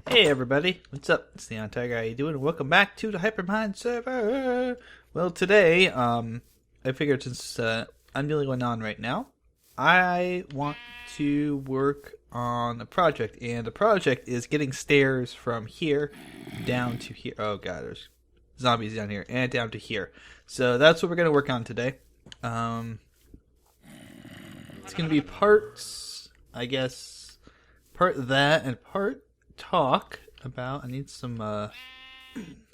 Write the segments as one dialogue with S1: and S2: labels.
S1: Hey everybody, what's up? It's NihonTiger. How you doing? Welcome back to the Hypermine server. Well, today, I figured since I'm the only one on right now, I want to work on a project, and the project is getting stairs from here down to here. Oh god, there's zombies down here and down to here. So that's what we're gonna work on today. It's gonna be parts, I guess, part that and part talk about. I need some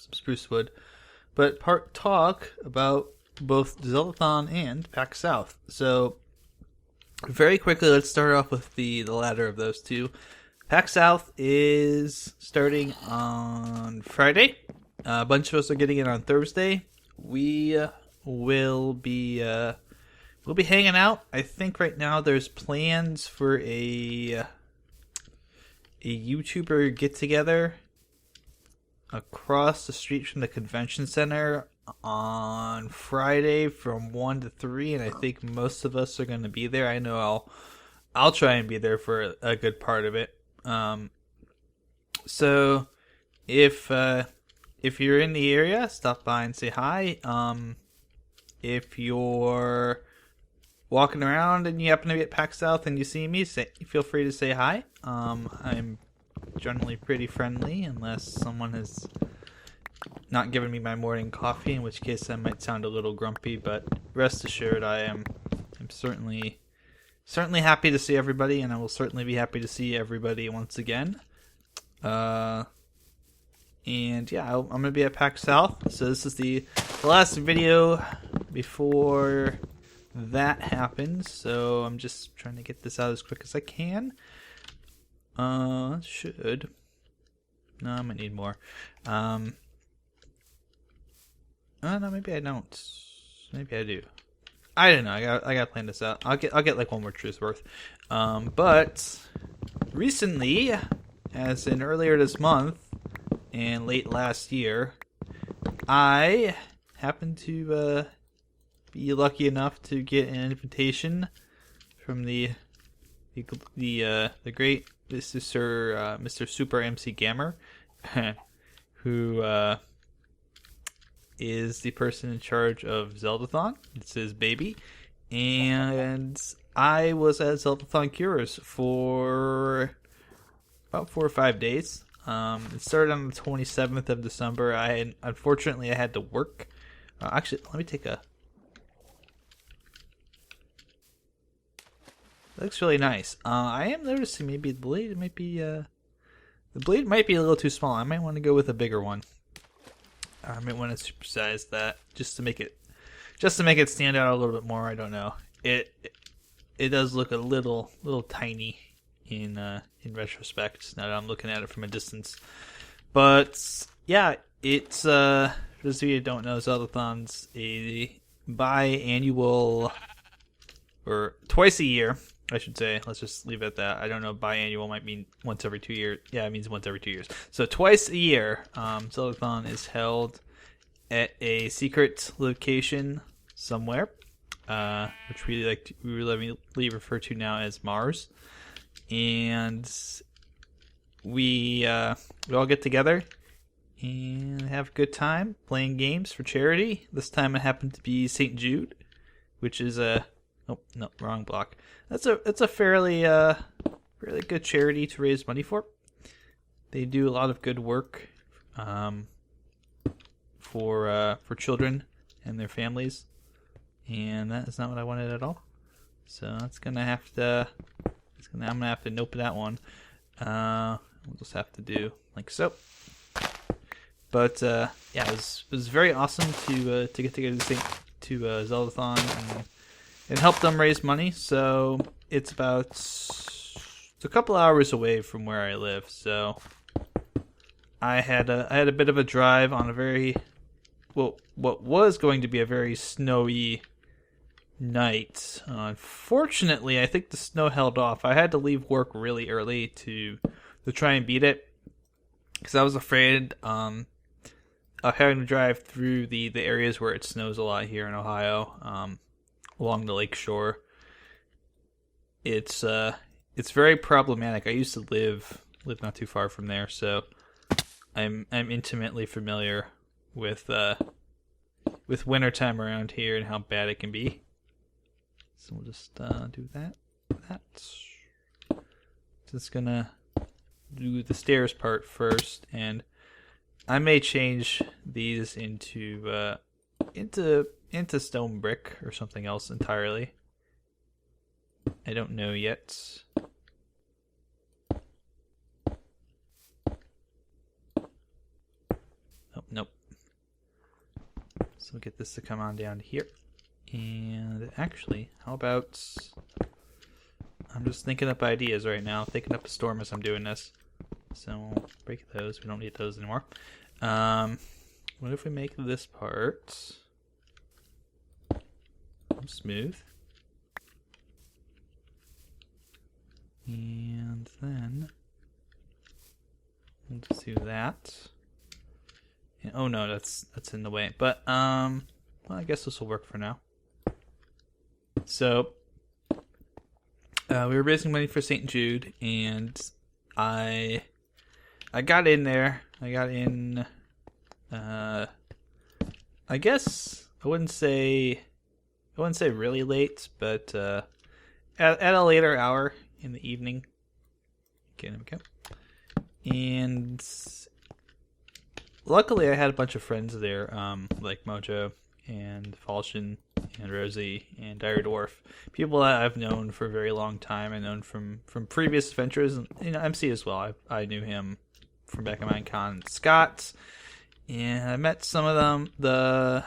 S1: spruce wood, but part talk about both Zeldathon and PAX South. So very quickly, let's start off with the latter of those two. PAX South is starting on Friday. A bunch of us are getting it on Thursday. We will be hanging out. I think right now there's plans for a YouTuber get together across the street from the convention center on Friday from 1 to 3, and I think most of us are going to be there. I know I'll try and be there for a good part of it. So if you're in the area, stop by and say hi. If you're walking around and you happen to be at PAX South and you see me, feel free to say hi. I'm generally pretty friendly unless someone has not given me my morning coffee, in which case I might sound a little grumpy, but rest assured I'm certainly happy to see everybody, and I will certainly be happy to see everybody once again. And yeah, I'm going to be at PAX South, so this is the last video before that happens, so I'm just trying to get this out as quick as I can. Should. No, I might need more. Oh, no, maybe I don't. Maybe I do. I don't know. I gotta plan this out. I'll get like one more truth worth. But recently, as in earlier this month and late last year, I happened to be lucky enough to get an invitation from the great Mr. Super MC Gamer, who is the person in charge of Zeldathon. It's his baby, and I was at Zeldathon Cures for about 4 or 5 days. It started on the 27th of December. Unfortunately I had to work. Actually, let me take a. Looks really nice. I am noticing maybe the blade might be a little too small. I might want to go with a bigger one. I might want to supersize that just to make it stand out a little bit more. I don't know. It does look a little tiny in retrospect now that I'm looking at it from a distance. But yeah, it's for those of you who don't know, Zeldathon's a biannual, or twice a year, I should say. Let's just leave it at that. I don't know. Biannual might mean once every 2 years. Yeah, it means once every 2 years. So twice a year, Zeldathon is held at a secret location somewhere, which we lovingly refer to now as Mars. And we all get together and have a good time playing games for charity. This time it happened to be St. Jude, which is a wrong block. It's a fairly good charity to raise money for. They do a lot of good work for children and their families, and that is not what I wanted at all. So I'm gonna have to nope that one. We'll just have to do like so. But yeah, it was very awesome to get together to Zeldathon and help them raise money. So it's a couple hours away from where I live. So I had a bit of a drive on what was going to be a very snowy night. Unfortunately, I think the snow held off. I had to leave work really early to try and beat it, because I was afraid of having to drive through the areas where it snows a lot here in Ohio, along the lake shore. It's very problematic. I used to live live not too far from there, so I'm intimately familiar with wintertime around here and how bad it can be. So we'll just do that. Just gonna do the stairs part first, and I may change these into stone brick or something else entirely. I don't know yet. Oh, nope. So we'll get this to come on down to here. And actually, how about... I'm just thinking up ideas right now. Thinking up a storm as I'm doing this. So, break those. We don't need those anymore. What if we make this part smooth? And then we'll just do that. And, oh no, that's in the way. But well, I guess this will work for now. So we were raising money for St. Jude, and I got in there. I got in. I guess I wouldn't say really late, but at a later hour in the evening. Okay, there we go. And luckily, I had a bunch of friends there, like Mojo and Falchion and Rosie and Dire Dwarf, people that I've known for a very long time. I known from previous adventures, and MC as well. I knew him from back in Minecon. And Scott, and I met some of them. The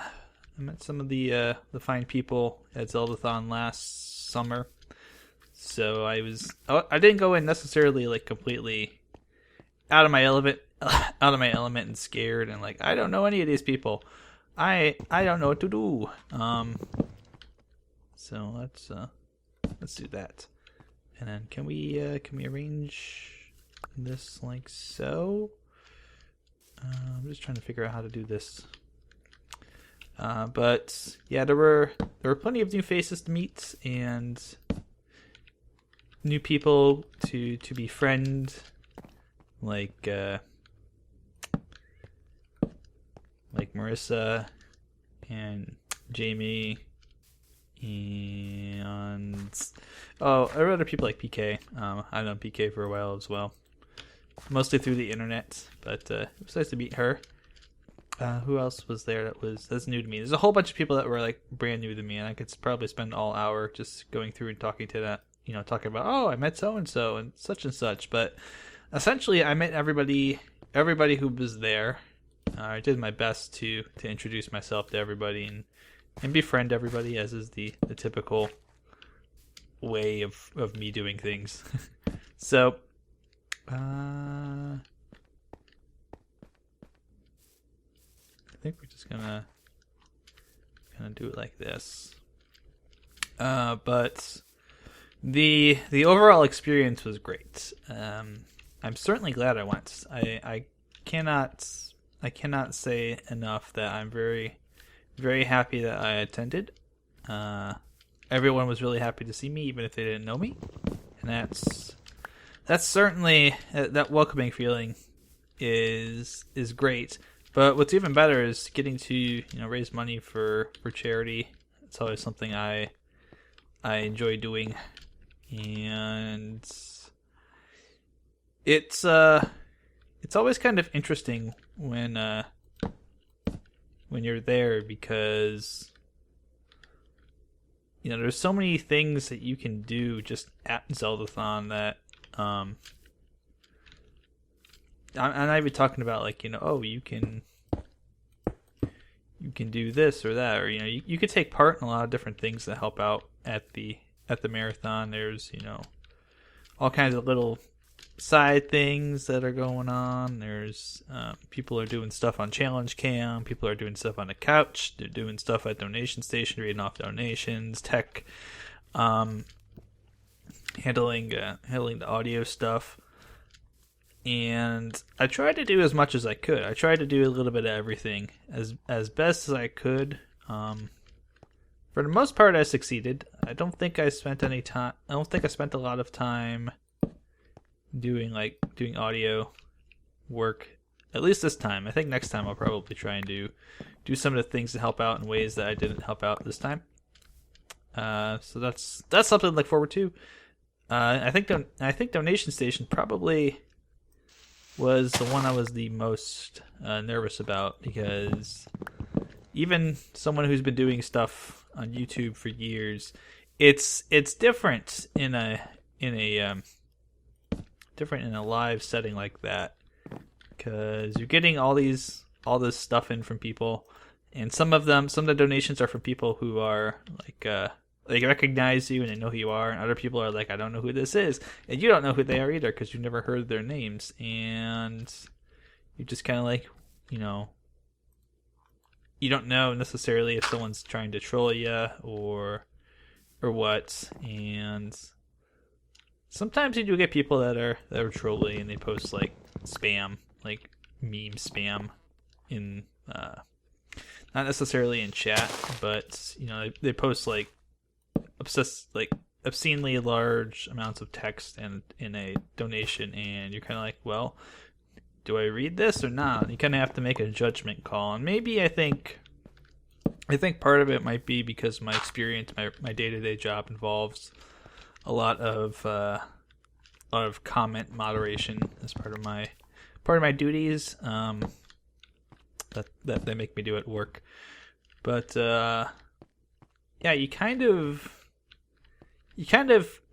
S1: fine people at Zeldathon last summer. So I didn't go in necessarily like completely out of my element and scared and like I don't know any of these people. I don't know what to do. So let's do that. And then can we arrange this like so? I'm just trying to figure out how to do this. But yeah, there were plenty of new faces to meet and new people to befriend, like Marissa and Jamie and other people like PK. I've known PK for a while as well, mostly through the internet, but it was nice to meet her. Who else was there that's new to me? There's a whole bunch of people that were like brand new to me, and I could probably spend all hour just going through and talking to that, talking about, oh, I met so and such and such. But essentially, I met everybody who was there. I did my best to introduce myself to everybody and befriend everybody, as is the typical way of me doing things. So, I think we're just gonna do it like this. But the overall experience was great. I'm certainly glad I went. I cannot say enough that I'm very, very happy that I attended. Everyone was really happy to see me, even if they didn't know me, and that's certainly that welcoming feeling is great. But what's even better is getting to raise money for charity. It's always something I enjoy doing, and it's always kind of interesting when you're there, because there's so many things that you can do just at Zeldathon that I'm not even talking about like you can do this or that, or you could take part in a lot of different things that help out at the marathon. There's all kinds of little side things that are going on. There's people are doing stuff on Challenge Cam, people are doing stuff on the couch, they're doing stuff at Donation Station, reading off donations, tech, handling the audio stuff. And I tried to do as much as I could. I tried to do a little bit of everything as best as I could. For the most part, I succeeded. I don't think I spent a lot of time doing audio work. At least this time. I think next time I'll probably try and do some of the things to help out in ways that I didn't help out this time. So that's something to look forward to. I think Donation Station probably was the one I was the most nervous about, because even someone who's been doing stuff on YouTube for years, it's different in a live setting like that, because you're getting all this stuff in from people, and some of the donations are from people who are like they recognize you and they know who you are, and other people are like, I don't know who this is, and you don't know who they are either because you've never heard their names, and you're just kind of like, you don't know necessarily if someone's trying to troll you or what. And sometimes you do get people that are trolling, and they post like spam, like meme spam in not necessarily in chat, but they post like obscenely large amounts of text and in a donation, and you're kind of like, well, do I read this or not? You kind of have to make a judgment call, and maybe I think part of it might be because my experience, my day-to-day job involves a lot of comment moderation as part of my duties. That they make me do at work, but yeah, you kind of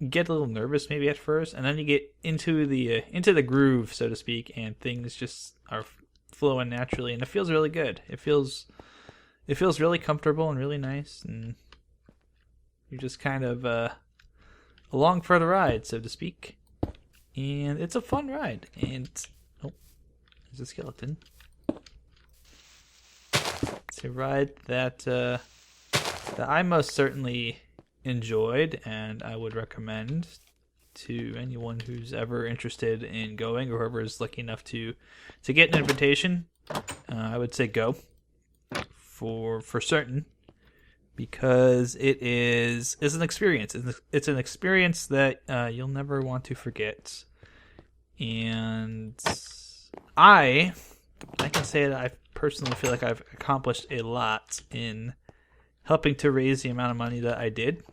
S1: get a little nervous maybe at first, and then you get into the groove, so to speak, and things just are flowing naturally, and it feels really good. It feels really comfortable and really nice, and you're just kind of along for the ride, so to speak. And it's a fun ride. And there's a skeleton. It's a ride that I most certainly enjoyed, and I would recommend to anyone who's ever interested in going, or whoever is lucky enough to get an invitation. I would say go for certain, because it's an experience. It's an experience that you'll never want to forget. And I can say that I personally feel like I've accomplished a lot in helping to raise the amount of money that I did.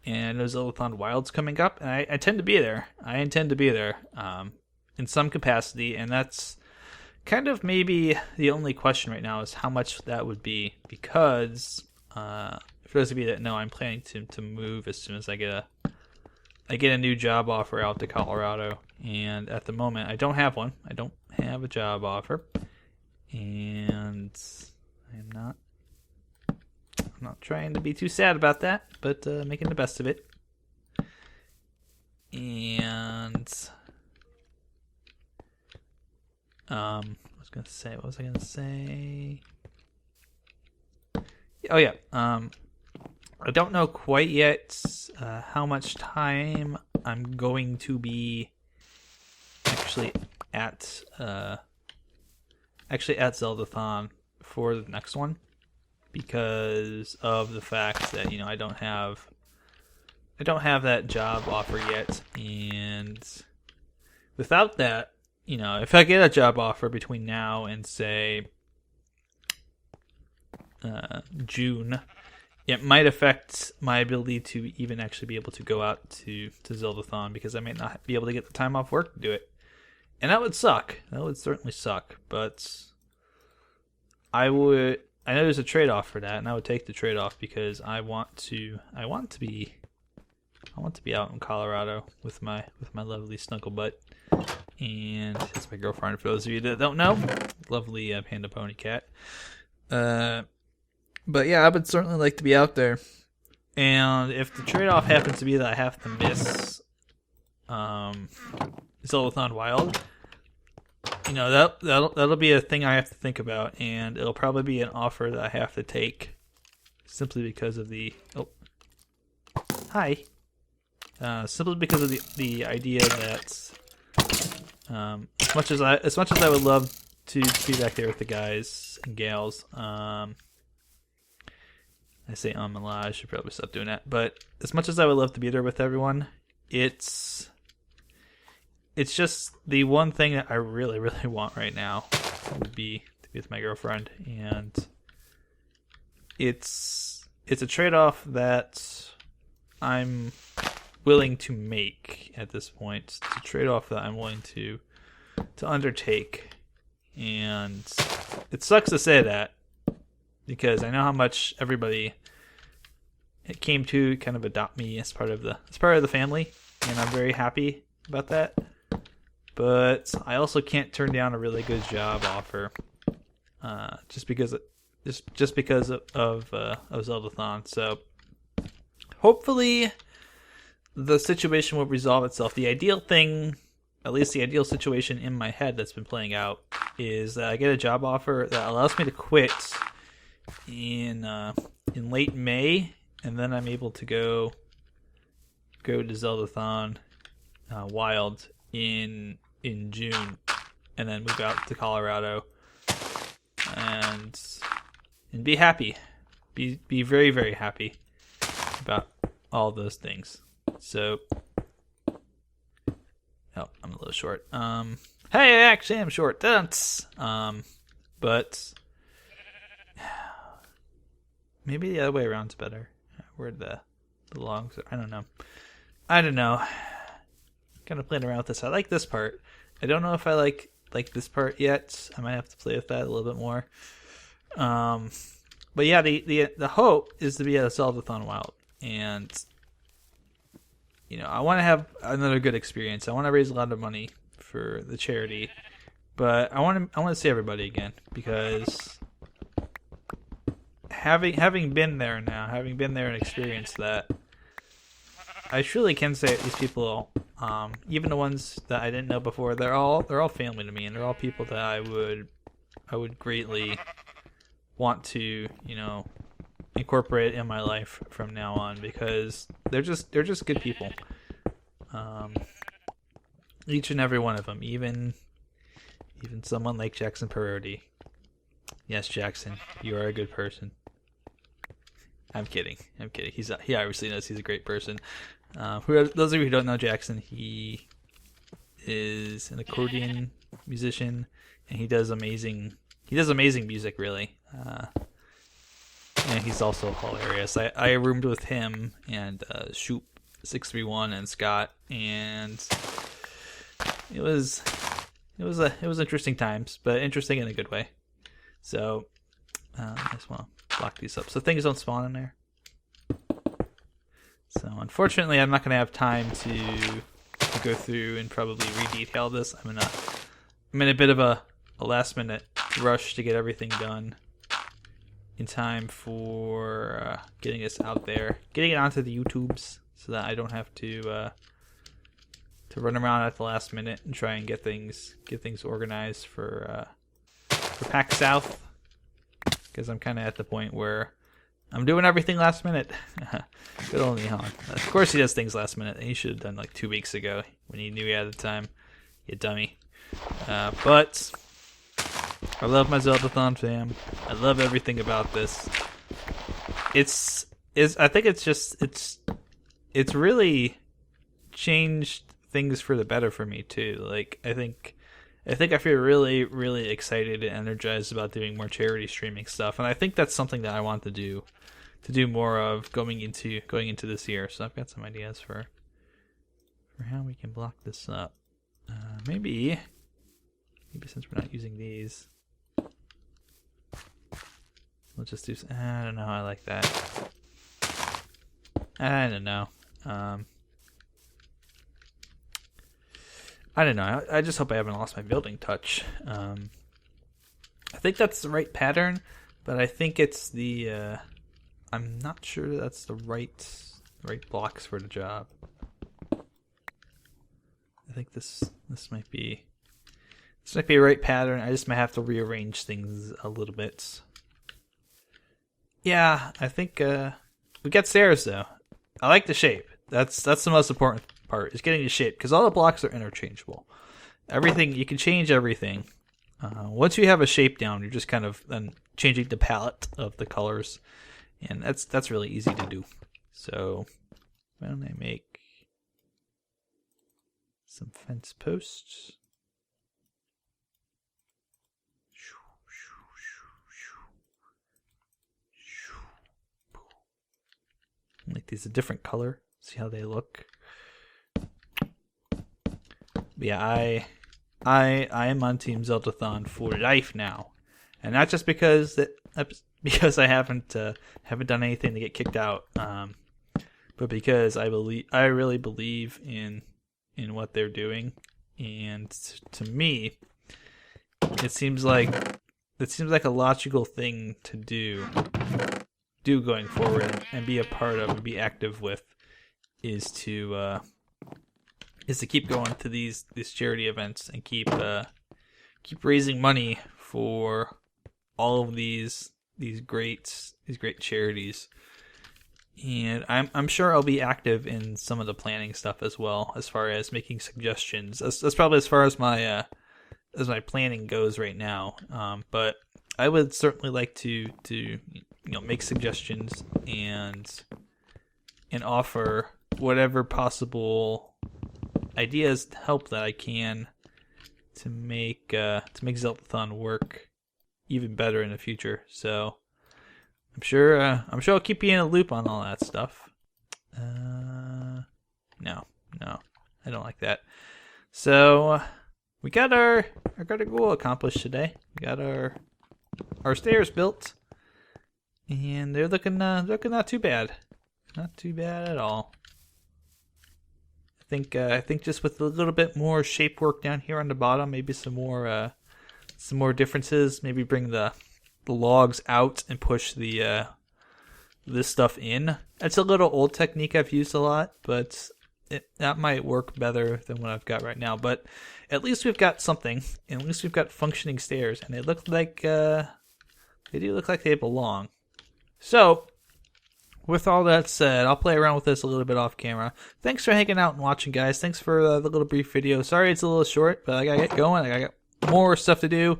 S1: And there's Zeldathon Wilds coming up, and I intend to be there. I intend to be there in some capacity, and that's kind of maybe the only question right now is how much that would be, because for those of you that know, I'm planning to move as soon as I get a new job offer out to Colorado, and at the moment I don't have one. I don't have a job offer, and I'm not trying to be too sad about that, but making the best of it. And what was I gonna say? Oh yeah. I don't know quite yet how much time I'm going to be actually at Zeldathon for the next one, because of the fact that I don't have that job offer yet, and without that, if I get a job offer between now and say June, it might affect my ability to even actually be able to go out to Zeldathon, because I might not be able to get the time off work to do it, and that would suck. That would certainly suck. But I know there's a trade-off for that, and I would take the trade-off, because I want to be out in Colorado with my lovely snuggle butt, and it's my girlfriend, for those of you that don't know, lovely panda pony cat. But yeah, I would certainly like to be out there, and if the trade-off happens to be that I have to miss Zeldathon Wild, that'll be a thing I have to think about, and it'll probably be an offer that I have to take, simply because of the simply because of the idea that as much as I would love to be back there with the guys and gals, I say a lot. I should probably stop doing that. But as much as I would love to be there with everyone, it's it's just the one thing that I really, really want right now would be to be with my girlfriend, and it's a trade-off that I'm willing to make at this point. It's a trade-off that I'm willing to undertake, and it sucks to say that because I know how much everybody it came to kind of adopt me as part of the family, and I'm very happy about that. But I also can't turn down a really good job offer, just because of Zeldathon. So hopefully the situation will resolve itself. The ideal thing, at least the ideal situation in my head that's been playing out, is that I get a job offer that allows me to quit in late May, and then I'm able to go to Zeldathon Wild in June, and then move out to Colorado and be happy, be very, very happy about all those things. So, oh, I'm a little short. Hey, actually, I'm short. Dance. But maybe the other way around's better. Where'd the logs? I don't know. Kind of playing around with this. I like this part. I don't know if I like this part yet. I might have to play with that a little bit more. But yeah, the hope is to be at a Zeldathon Wild, and I want to have another good experience. I want to raise a lot of money for the charity, but I want to see everybody again, because having been there and experienced that, I truly can say these people, even the ones that I didn't know before, they're all family to me, and they're all people that I would greatly want to incorporate in my life from now on, because they're just good people. Each and every one of them, even someone like Jackson Perotti. Yes, Jackson, you are a good person. I'm kidding. He obviously knows he's a great person. Those of you who don't know Jackson, he is an accordion musician, and he does amazing music, really. And he's also hilarious. I roomed with him and Shoop631 and Scott, and it was interesting times, but interesting in a good way. So I just want to block these up so things don't spawn in there. So unfortunately, I'm not going to have time to go through and probably redetail this. I'm in a bit of a last minute rush to get everything done in time for getting this out there, getting it onto the YouTubes, so that I don't have to run around at the last minute and try and get things organized for PAX South, because I'm kind of at the point where I'm doing everything last minute. Good old Nihon. Of course he does things last minute. He should have done like 2 weeks ago when he knew he had the time. You dummy. But I love my Zeldathon fam. I love everything about this. I think it's really changed things for the better for me too. Like I think I feel really, really excited and energized about doing more charity streaming stuff, and I think that's something that I want to do more of going into this year. So I've got some ideas for how we can block this up. Maybe since we're not using these, we'll just do. I don't know. I like that. I don't know. I don't know. I just hope I haven't lost my building touch. I think that's the right pattern, but I think it's the. I'm not sure that's the right blocks for the job. I think this might be a right pattern. I just might have to rearrange things a little bit. Yeah, I think we got stairs though. I like the shape. That's the most important part, is getting the shape, because all the blocks are interchangeable. Everything, you can change everything. Once you have a shape down, you're just kind of then changing the palette of the colors, and that's really easy to do. So why don't I make some fence posts. Make these a different color. See how they look. But yeah, I am on Team Zeldathon for life now, and not just because I haven't done anything to get kicked out, but because I really believe in what they're doing, and to me, it seems like a logical thing to do going forward and be a part of and be active with is to keep going to these charity events and keep raising money for all of these great charities. And I'm sure I'll be active in some of the planning stuff as well, as far as making suggestions. That's probably as far as my planning goes right now. But I would certainly like to make suggestions and offer whatever possible ideas, help that I can to make Zeldathon work even better in the future. So I'm sure I'll keep you in a loop on all that stuff. No, I don't like that. So we got our goal accomplished today. We got our stairs built, and they're looking not too bad. Not too bad at all. I think just with a little bit more shape work down here on the bottom, maybe some more differences. Maybe bring the logs out and push this stuff in. It's a little old technique I've used a lot, but that might work better than what I've got right now. But at least we've got something, and at least we've got functioning stairs, and they do look like they belong. So, with all that said, I'll play around with this a little bit off camera. Thanks for hanging out and watching, guys. Thanks for the little brief video. Sorry it's a little short, but I gotta get going. I got more stuff to do.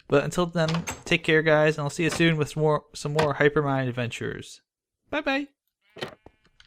S1: But until then, take care, guys, and I'll see you soon with some more Hypermine adventures. Bye-bye.